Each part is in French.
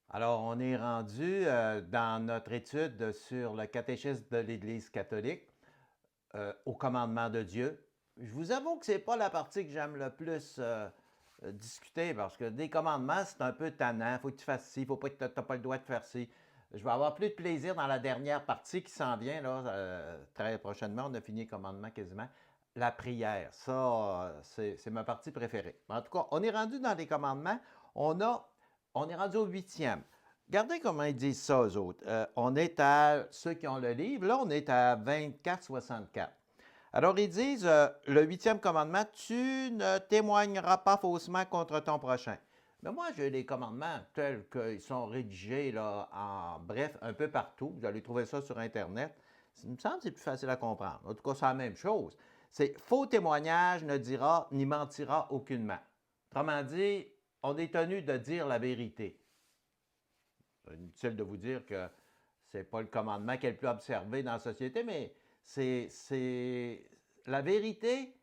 Alors, on est rendu dans notre étude sur le catéchisme de l'Église catholique, au commandement de Dieu. Je vous avoue que ce n'est pas la partie que j'aime le plus discuter parce que des commandements, c'est un peu tannant. Il faut que tu fasses ci, faut pas que tu n'as pas le droit de faire ci. Je vais avoir plus de plaisir dans la dernière partie qui s'en vient, là, très prochainement. On a fini le commandement quasiment. La prière, ça, c'est ma partie préférée. En tout cas, on est rendu dans les commandements. On, a, on est rendu au huitième. Regardez comment ils disent ça, eux autres. On est à, ceux qui ont le livre, là, on est à 24-64. Alors, ils disent, le huitième commandement, tu ne témoigneras pas faussement contre ton prochain. Mais moi, j'ai les commandements tels qu'ils sont rédigés, là, en bref, un peu partout. Vous allez trouver ça sur Internet. Il me semble que c'est plus facile à comprendre. En tout cas, c'est la même chose. C'est faux témoignage ne dira ni mentira aucunement. Autrement dit, on est tenu de dire la vérité. C'est inutile de vous dire que ce n'est pas le commandement qui est le plus observé dans la société, mais c'est la vérité,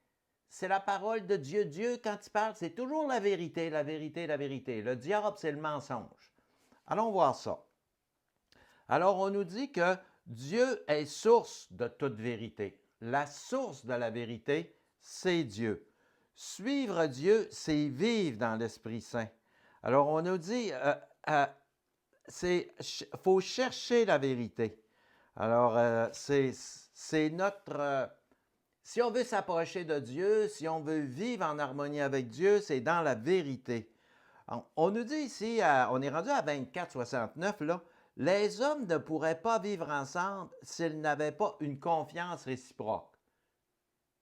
c'est la parole de Dieu. Dieu, quand il parle, c'est toujours la vérité, la vérité, la vérité. Le diable, c'est le mensonge. Allons voir ça. Alors, on nous dit que Dieu est source de toute vérité. La source de la vérité, c'est Dieu. Suivre Dieu, c'est vivre dans l'Esprit Saint. Alors, on nous dit, faut chercher la vérité. Alors, c'est notre... si on veut s'approcher de Dieu, si on veut vivre en harmonie avec Dieu, c'est dans la vérité. On nous dit ici, on est rendu à 24-69, là, les hommes ne pourraient pas vivre ensemble s'ils n'avaient pas une confiance réciproque.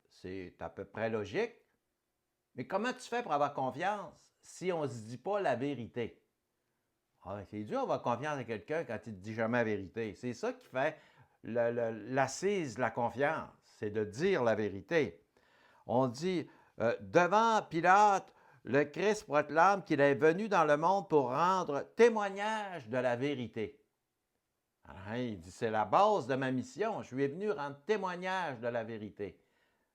C'est à peu près logique. Mais comment tu fais pour avoir confiance si on ne se dit pas la vérité? Ah, c'est dur d'avoir confiance à quelqu'un quand il ne te dit jamais la vérité. C'est ça qui fait l'assise de la confiance, c'est de dire la vérité. On dit, devant Pilate, le Christ proclame qu'il est venu dans le monde pour rendre témoignage de la vérité. Alors, il dit, c'est la base de ma mission. Je suis venu rendre témoignage de la vérité.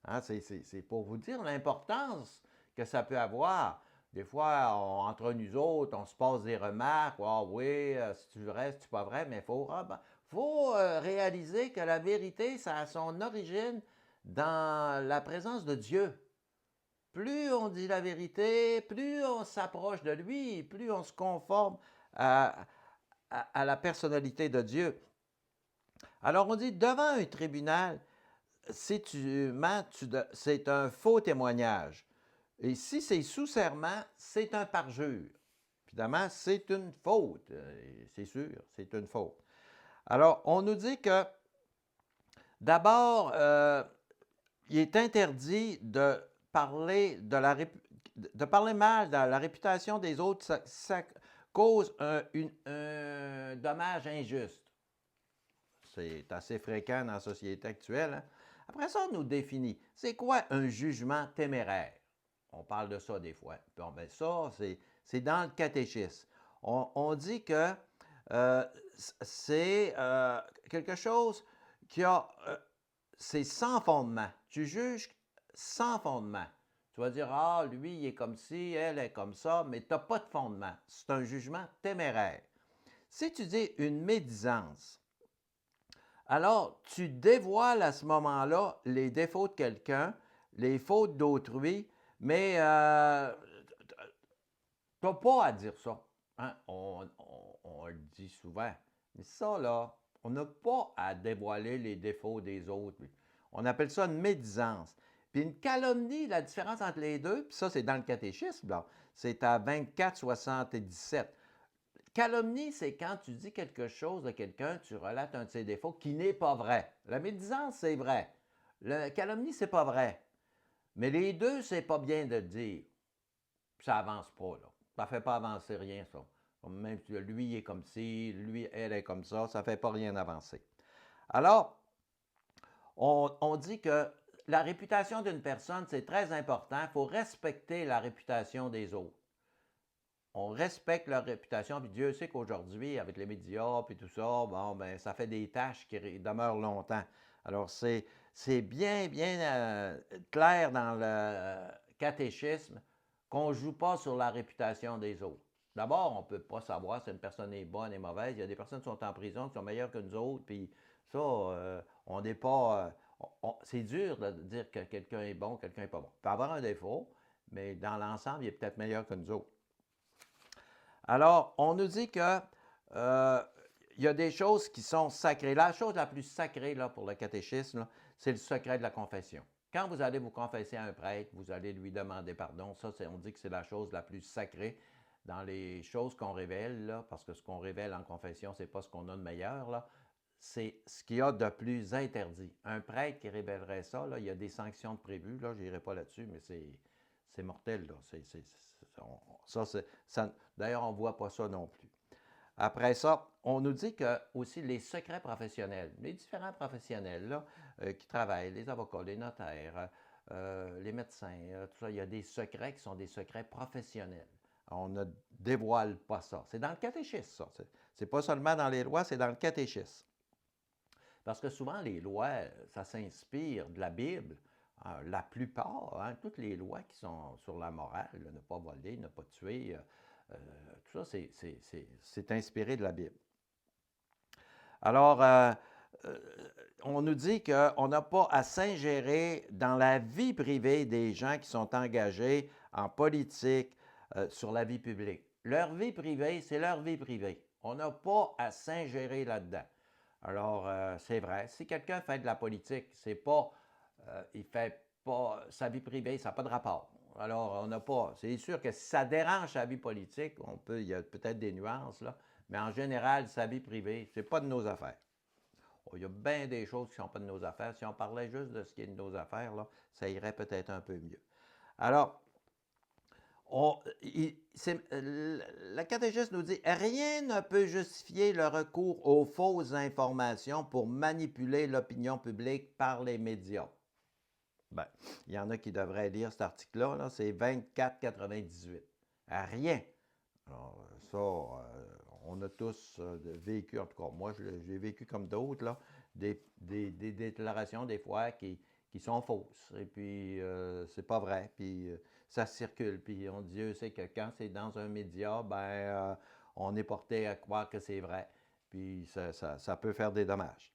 Hein, c'est pour vous dire l'importance que ça peut avoir. Des fois, entre nous autres, on se passe des remarques. Ah oui, c'est-tu vrai, c'est-tu pas vrai, mais il faut réaliser que la vérité, ça a son origine dans la présence de Dieu. Plus on dit la vérité, plus on s'approche de lui, plus on se conforme à la personnalité de Dieu. Alors on dit, devant un tribunal, si tu mens, c'est un faux témoignage. Et si c'est sous serment, c'est un parjure. Évidemment, c'est une faute. C'est sûr, c'est une faute. Alors, on nous dit que, d'abord, il est interdit de parler, de parler mal de la réputation des autres. Ça cause un dommage injuste. C'est assez fréquent dans la société actuelle. Hein? Après ça, on nous définit. C'est quoi un jugement téméraire? On parle de ça des fois. Bon, ben ça, c'est dans le catéchisme. On dit que c'est quelque chose qui a... c'est sans fondement. Tu juges sans fondement. Tu vas dire, ah, lui, il est comme ci, elle est comme ça, mais tu n'as pas de fondement. C'est un jugement téméraire. Si tu dis une médisance, alors, tu dévoiles à ce moment-là les défauts de quelqu'un, les fautes d'autrui, mais tu n'as pas à dire ça. Hein? On le dit souvent. Mais ça, là, on n'a pas à dévoiler les défauts des autres. On appelle ça une médisance. Puis une calomnie, la différence entre les deux, puis ça, c'est dans le catéchisme, là, c'est à 24-77. Calomnie, c'est quand tu dis quelque chose de quelqu'un, tu relates un de ses défauts qui n'est pas vrai. La médisance, c'est vrai. La calomnie, c'est pas vrai. Mais les deux, c'est pas bien de le dire. Puis ça avance pas, là. Ça fait pas avancer rien, ça. Même si lui, il est comme ci, lui, elle est comme ça fait pas rien avancer. Alors, on dit que la réputation d'une personne, c'est très important. Il faut respecter la réputation des autres. On respecte leur réputation, puis Dieu sait qu'aujourd'hui, avec les médias, puis tout ça, bon, ben, ça fait des tâches qui demeurent longtemps. Alors, c'est bien, bien clair dans le catéchisme qu'on ne joue pas sur la réputation des autres. D'abord, on ne peut pas savoir si une personne est bonne et mauvaise. Il y a des personnes qui sont en prison qui sont meilleures que nous autres, puis ça, on n'est pas... c'est dur de dire que quelqu'un est bon, quelqu'un n'est pas bon. Il peut avoir un défaut, mais dans l'ensemble, il est peut-être meilleur que nous autres. Alors, on nous dit que il y a des choses qui sont sacrées. La chose la plus sacrée là, pour le catéchisme, c'est le secret de la confession. Quand vous allez vous confesser à un prêtre, vous allez lui demander pardon. Ça, on dit que c'est la chose la plus sacrée dans les choses qu'on révèle, là, parce que ce qu'on révèle en confession, ce n'est pas ce qu'on a de meilleur, là. C'est ce qu'il y a de plus interdit. Un prêtre qui révélerait ça, là, il y a des sanctions de prévues, là, je n'irai pas là-dessus, mais c'est mortel. Là. D'ailleurs, on ne voit pas ça non plus. Après ça, on nous dit que aussi les secrets professionnels, les différents professionnels là, qui travaillent, les avocats, les notaires, les médecins, tout ça, il y a des secrets qui sont des secrets professionnels. On ne dévoile pas ça. C'est dans le catéchisme, ça. C'est pas seulement dans les lois, c'est dans le catéchisme. Parce que souvent, les lois, ça s'inspire de la Bible. La plupart, toutes les lois qui sont sur la morale, ne pas voler, ne pas tuer, tout ça, c'est inspiré de la Bible. Alors, on nous dit qu'on n'a pas à s'ingérer dans la vie privée des gens qui sont engagés en politique, sur la vie publique. Leur vie privée, c'est leur vie privée. On n'a pas à s'ingérer là-dedans. Alors, c'est vrai, si quelqu'un fait de la politique, c'est pas, il fait pas sa vie privée, ça n'a pas de rapport. Alors, on n'a pas, c'est sûr que si ça dérange sa vie politique, il y a peut-être des nuances, là, mais en général, sa vie privée, c'est pas de nos affaires. Il y a bien des choses qui ne sont pas de nos affaires. Si on parlait juste de ce qui est de nos affaires, là, ça irait peut-être un peu mieux. Alors, la catéchisme nous dit « Rien ne peut justifier le recours aux fausses informations pour manipuler l'opinion publique par les médias. » Bien, il y en a qui devraient lire cet article-là, là, c'est 24,98. Rien. Alors, ça, on a tous vécu, en tout cas, moi, j'ai vécu comme d'autres, là, des déclarations, des fois, qui sont fausses. Et puis, c'est pas vrai. Puis, ça circule. Puis, Dieu sait que quand c'est dans un média, ben, on est porté à croire que c'est vrai. Puis, ça peut faire des dommages.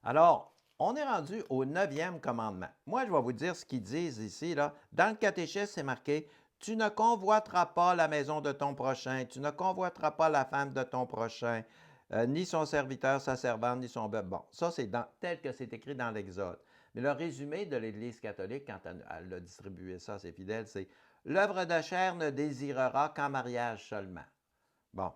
Alors, on est rendu au 9e commandement. Moi, je vais vous dire ce qu'ils disent ici, là. Dans le catéchisme, c'est marqué « Tu ne convoiteras pas la maison de ton prochain, tu ne convoiteras pas la femme de ton prochain, ni son serviteur, sa servante, ni son bœuf. » Bon, ça, c'est tel que c'est écrit dans l'Exode. Mais le résumé de l'Église catholique, quand elle a distribué ça à ses fidèles, c'est « L'œuvre de chair ne désirera qu'en mariage seulement. » Bon.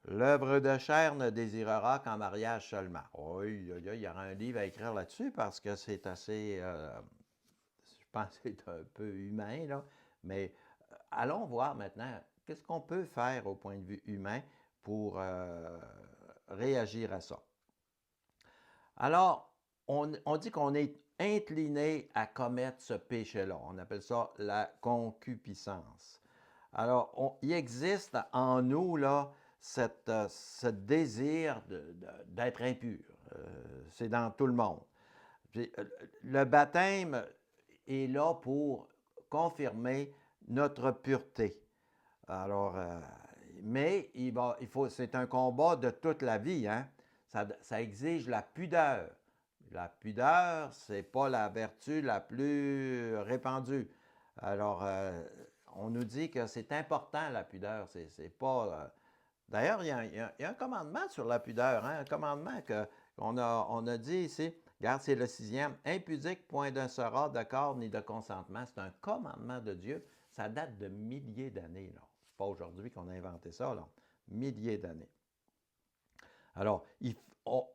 L'œuvre de chair ne désirera qu'en mariage seulement. Oui, il y aura un livre à écrire là-dessus parce que c'est assez, je pense que c'est un peu humain, là. Mais allons voir maintenant, qu'est-ce qu'on peut faire au point de vue humain pour réagir à ça. Alors, on dit qu'on est incliné à commettre ce péché-là. On appelle ça la concupiscence. Alors, il existe en nous, là, ce désir d'être impur. C'est dans tout le monde. Puis, le baptême est là pour confirmer notre pureté. Alors, mais c'est un combat de toute la vie, hein? Ça exige la pudeur. La pudeur, ce n'est pas la vertu la plus répandue. Alors, on nous dit que c'est important, la pudeur. C'est pas... D'ailleurs, il y a un commandement sur la pudeur, hein? Un commandement qu'on a dit ici. Regarde, c'est le 6e. Impudique, point d'un sera, de corps ni de consentement. C'est un commandement de Dieu. Ça date de milliers d'années. Ce n'est pas aujourd'hui qu'on a inventé ça. Là. Milliers d'années. Alors,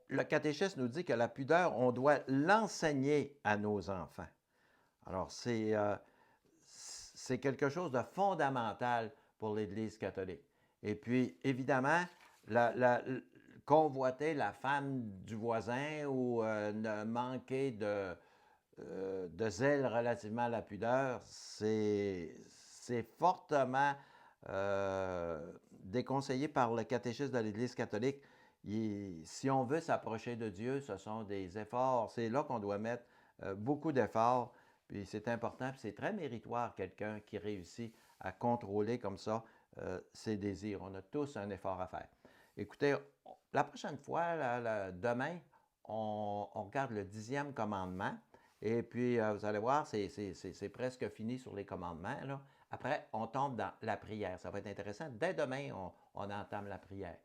le catéchisme nous dit que la pudeur, on doit l'enseigner à nos enfants. Alors, c'est quelque chose de fondamental pour l'Église catholique. Et puis, évidemment, convoiter la femme du voisin ou ne manquer de zèle relativement à la pudeur, c'est fortement déconseillé par le catéchisme de l'Église catholique. Si on veut s'approcher de Dieu, ce sont des efforts. C'est là qu'on doit mettre beaucoup d'efforts. Puis c'est important, puis c'est très méritoire quelqu'un qui réussit à contrôler comme ça ses désirs. On a tous un effort à faire. Écoutez, la prochaine fois, demain, on regarde le 10e commandement. Et puis, vous allez voir, c'est presque fini sur les commandements, là. Après, on tombe dans la prière. Ça va être intéressant. Dès demain, on entame la prière.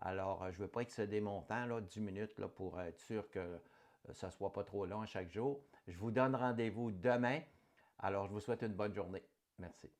Alors, je ne veux pas excéder mon temps, là, 10 minutes, là, pour être sûr que ça ne soit pas trop long chaque jour. Je vous donne rendez-vous demain. Alors, je vous souhaite une bonne journée. Merci.